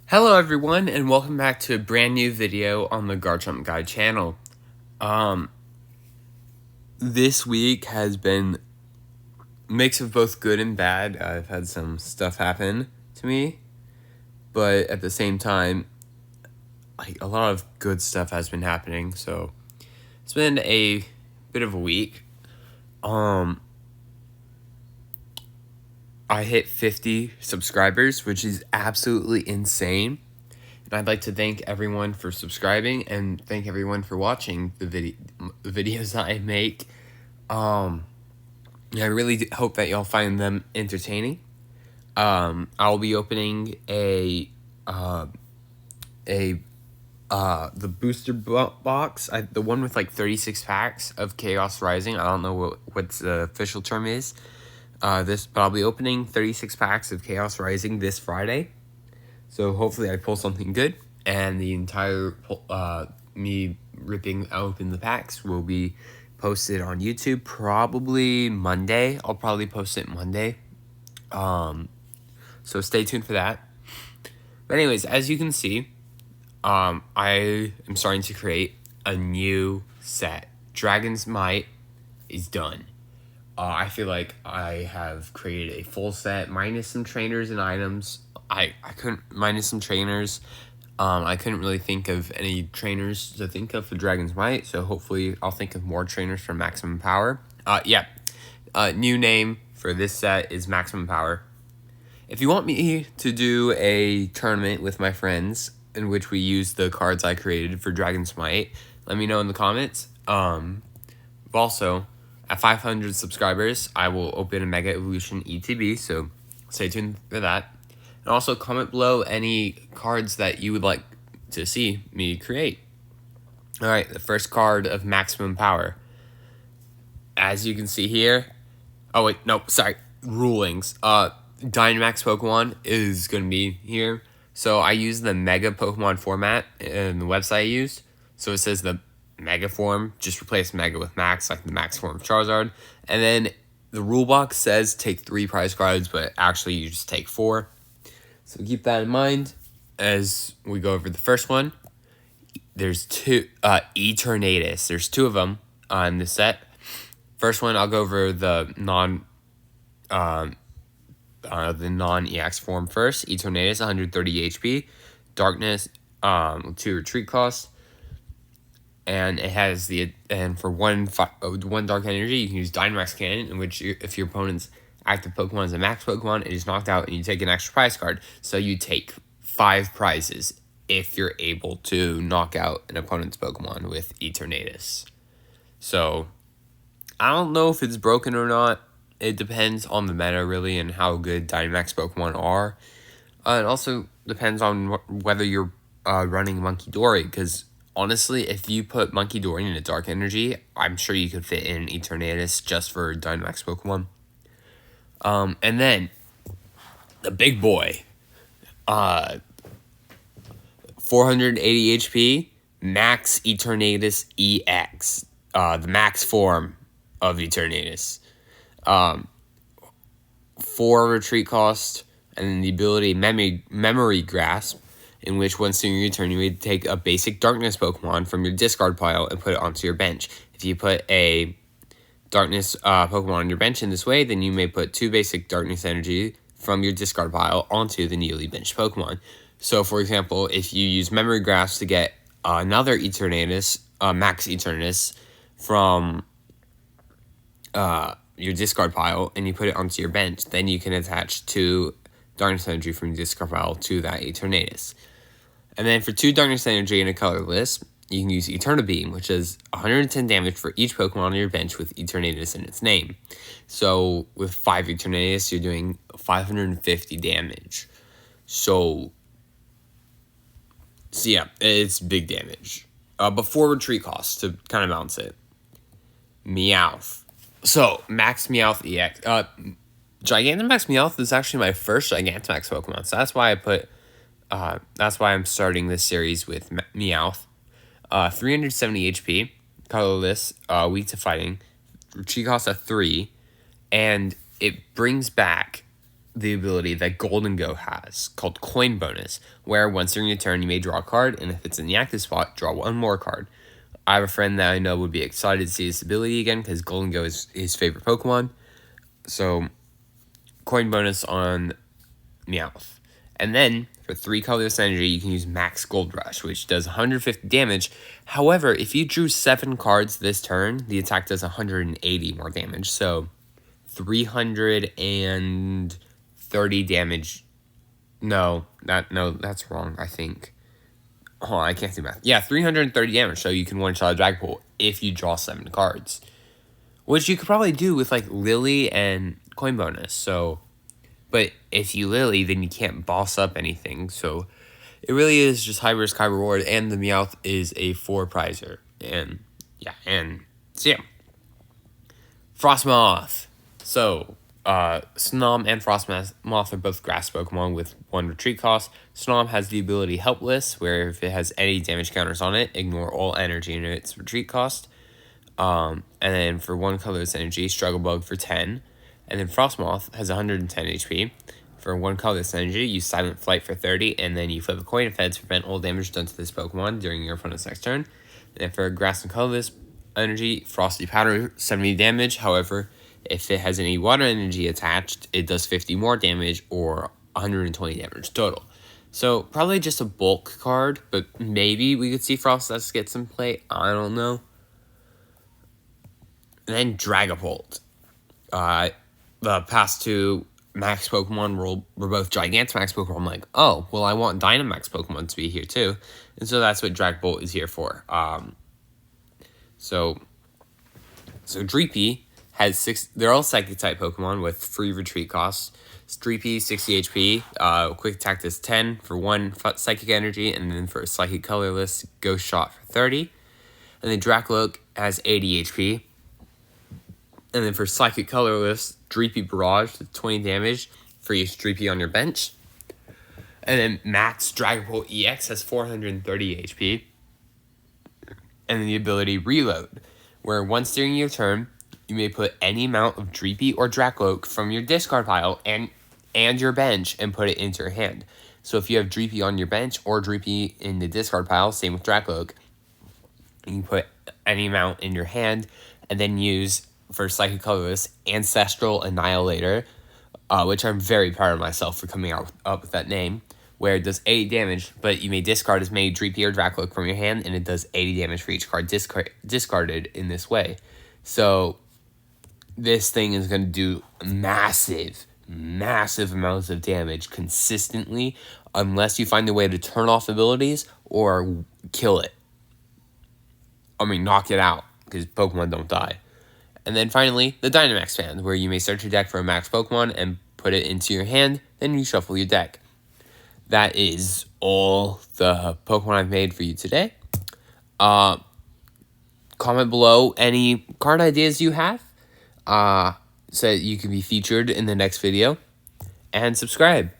Hello everyone, and welcome back to a brand new video on the Garchomp Guide channel. This week has been a mix of both good and bad. I've had some stuff happen to me, but at the same time, a lot of good stuff has been happening, so it's been a bit of a week. I hit 50 subscribers, which is absolutely insane. And I'd like to thank everyone for subscribing and thank everyone for watching the videos that I make. I really hope that y'all find them entertaining. I'll be opening the booster box, the one with like 36 packs of Chaos Rising. I don't know what the official term is. But I'll be opening 36 packs of Chaos Rising this Friday. So hopefully I pull something good, and the entire me ripping open the packs will be posted on YouTube probably Monday. I'll probably post it Monday. So stay tuned for that. But anyways, as you can see, I am starting to create a new set. Dragon's Might is done. I feel like I have created a full set minus some trainers and items. I couldn't minus some trainers. I couldn't really think of any trainers to think of for Dragon's Might, so hopefully I'll think of more trainers for Maximum Power. New name for this set is Maximum Power. If you want me to do a tournament with my friends in which we use the cards I created for Dragon's Might, let me know in the comments. Also, at 500 subscribers, I will open a Mega Evolution ETB, so stay tuned for that. And also comment below any cards that you would like to see me create. Alright, the first card of Maximum Power. As you can see here, rulings. Dynamax Pokemon is going to be here. So I use the Mega Pokemon format in the website I used. So it says the Mega form, just replace Mega with Max, like the Max form of Charizard. And then the rule box says take 3 prize cards, but actually you just take 4. So keep that in mind as we go over the first one. There's 2 Eternatus. There's 2 of them in this set. First one, I'll go over the non-EX form first. Eternatus, 130 HP, Darkness, 2 retreat cost. And it has for one dark energy, you can use Dynamax Cannon, in which if your opponent's active Pokemon is a max Pokemon, it is knocked out and you take an extra prize card. So you take 5 prizes if you're able to knock out an opponent's Pokemon with Eternatus. So I don't know if it's broken or not. It depends on the meta, really, and how good Dynamax Pokemon are. It also depends on whether you're running Monkey Dory, because honestly, if you put Monkey Dory in a Dark Energy, I'm sure you could fit in Eternatus just for Dynamax Pokemon. And then, the big boy, 480 HP, Max Eternatus EX, the max form of Eternatus. 4 retreat cost, and then the ability Memory Grasp, in which once during your turn you may take a basic Darkness Pokemon from your discard pile and put it onto your bench. If you put a Darkness Pokemon on your bench in this way, then you may put 2 basic Darkness Energy from your discard pile onto the newly benched Pokemon. So, for example, if you use Memory Grasp to get another Eternatus, Max Eternatus, from your discard pile, and you put it onto your bench, then you can attach 2 Darkness Energy from your discard pile to that Eternatus. And then for 2 Darkness Energy and a colorless, you can use Eternabeam, which is 110 damage for each Pokemon on your bench with Eternatus in its name. So with 5 Eternatus, you're doing 550 damage. So yeah, it's big damage. Before retreat costs to kind of balance it. Meowth. So, Max Meowth EX. Gigantamax Meowth is actually my first Gigantamax Pokemon, so that's why that's why I'm starting this series with Meowth. 370 HP, colorless, weak to fighting, retreat cost of 3, and it brings back the ability that Golden Go has called Coin Bonus, where once during your turn you may draw a card, and if it's in the active spot, draw one more card. I have a friend that I know would be excited to see this ability again because Golden Go is his favorite Pokemon. So, Coin Bonus on Meowth. And then, for 3 colorless energy, you can use Max Gold Rush, which does 150 damage. However, if you drew 7 cards this turn, the attack does 180 more damage. So, 330 damage. No, that's wrong, I think. Hold on, I can't do math. Yeah, 330 damage, so you can one-shot a Dragapult if you draw 7 cards. Which you could probably do with, like, Lily and Coin Bonus, so... But if you Lily, then you can't boss up anything, so... It really is just high risk, high reward, and the Meowth is a 4-prizer. And, yeah, so yeah. Frostmoth. So, Snom and Frostmoth are both grass Pokemon with 1 retreat cost. Snom has the ability Helpless, where if it has any damage counters on it, ignore all energy in its retreat cost. And then for 1 colorless energy, Struggle Bug for 10. And then Frostmoth has 110 HP. For 1 colorless energy, use Silent Flight for 30, and then you flip a coin effect to prevent all damage done to this Pokemon during your opponent's next turn. And then for grass and colorless energy, Frosty Powder, 70 damage. However, if it has any water energy attached, it does 50 more damage or 120 damage total. So, probably just a bulk card, but maybe we could see Frostdust get some play. I don't know. And then Dragapult. The past 2 Max Pokemon were both Gigantamax Pokemon. I'm like, oh, well, I want Dynamax Pokemon to be here too. And so that's what Dragapult is here for. So Dreepy has 6. They're all Psychic type Pokemon with free retreat costs. Dreepy, 60 HP. Quick attack does 10 for 1 Psychic energy, and then for Psychic colorless, Ghost Shot for 30. And then Dracloak has 80 HP. And then for Psychic colorless, Dreepy Barrage with 20 damage for each Dreepy on your bench. And then Max Dragapult EX has 430 HP. And then the ability Reload, where once during your turn, you may put any amount of Dreepy or Dracloak from your discard pile and your bench and put it into your hand. So if you have Dreepy on your bench or Dreepy in the discard pile, same with Dracloak, you can put any amount in your hand and then use, for Psychic Colorless, Ancestral Annihilator, which I'm very proud of myself for coming up with that name, where it does 80 damage, but you may discard as many Dreepy or Dracloak from your hand, and it does 80 damage for each card discarded in this way. So this thing is going to do massive amounts of damage consistently, unless you find a way to turn off abilities or kill it. I mean, knock it out, because Pokemon don't die. And then finally, the Dynamax Band, where you may search your deck for a max Pokemon and put it into your hand, then you shuffle your deck. That is all the Pokemon I've made for you today. Comment below any card ideas you have, so that you can be featured in the next video. And subscribe.